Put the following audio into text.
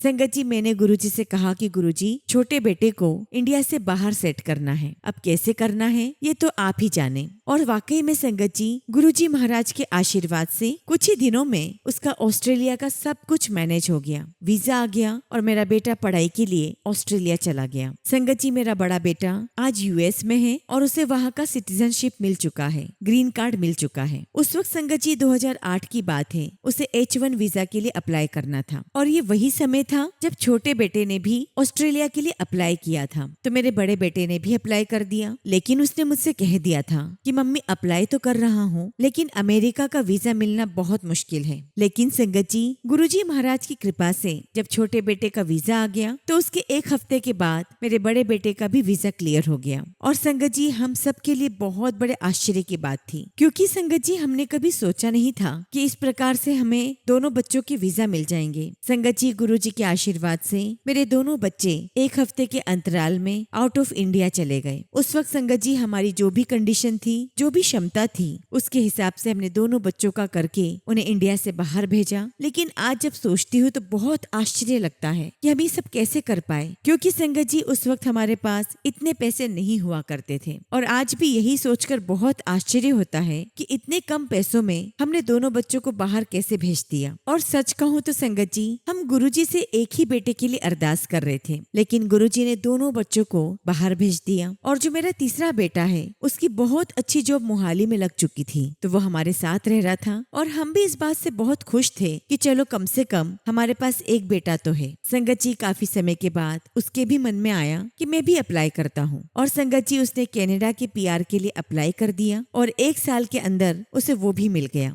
संगत जी, मैंने गुरुजी से कहा कि गुरुजी, छोटे बेटे को इंडिया से बाहर सेट करना है। अब कैसे करना है ये तो आप ही जाने। और वाकई में संगत जी, गुरुजी महाराज के आशीर्वाद से कुछ ही दिनों में उसका ऑस्ट्रेलिया का सब कुछ मैनेज हो गया। वीजा आ गया और मेरा बेटा पढ़ाई के लिए ऑस्ट्रेलिया चला गया। संगत जी, मेरा बड़ा बेटा आज यूएस में है और उसे वहाँ का सिटीजनशिप मिल चुका है, ग्रीन कार्ड मिल चुका है। उस वक्त संगत जी 2008 की बात है, उसे H1 वीजा के लिए अप्लाई करना था और ये वही समय था जब छोटे बेटे ने भी ऑस्ट्रेलिया के लिए अप्लाई किया था। तो मेरे बड़े बेटे ने भी अप्लाई कर दिया, लेकिन उसने मुझसे कह दिया था कि मम्मी अप्लाई तो कर रहा हूँ, लेकिन अमेरिका का वीजा मिलना बहुत मुश्किल है। लेकिन संगत जी, गुरुजी महाराज की कृपा से जब छोटे बेटे का वीजा आ गया तो उसके एक हफ्ते के बाद मेरे बड़े बेटे का भी वीजा क्लियर हो गया। और संगत जी, हम सब के लिए बहुत बड़े आश्चर्य की बात थी, क्योंकि संगत जी हमने कभी सोचा नहीं था कि इस प्रकार से हमें दोनों बच्चों के वीजा मिल जाएंगे। संगत जी, गुरुजी के आशीर्वाद से मेरे दोनों बच्चे एक हफ्ते के अंतराल में आउट ऑफ इंडिया चले गए। उस वक्त संगत जी हमारी जो भी कंडीशन थी, जो भी क्षमता थी, उसके हिसाब से हमने दोनों बच्चों का करके उन्हें इंडिया से बाहर भेजा। लेकिन आज जब सोचती हूँ तो बहुत आश्चर्य लगता है कि हम ये सब कैसे कर पाए, क्योंकि संगत जी उस वक्त हमारे पास इतने पैसे नहीं हुआ करते थे। और आज भी यही सोचकर बहुत आश्चर्य होता है कि इतने कम पैसों में हमने दोनों बच्चों को बाहर कैसे भेज दिया। और सच कहूँ तो संगत जी, हम गुरुजी से एक ही बेटे के लिए अरदास कर रहे थे, लेकिन गुरुजी ने दोनों बच्चों को बाहर भेज दिया। और जो मेरा तीसरा बेटा है, उसकी बहुत अच्छी जॉब मोहाली में लग चुकी थी, तो वो हमारे साथ रह रहा था और हम भी इस बात से बहुत खुश थे कि चलो कम से कम हमारे पास एक बेटा तो है। संगत जी, काफी समय के बाद उसके भी मन में आया कि मैं भी अप्लाई करता हूँ, और संगत जी उसने कनाडा के PR के लिए अप्लाई कर दिया और 1 साल के अंदर उसे वो भी मिल गया।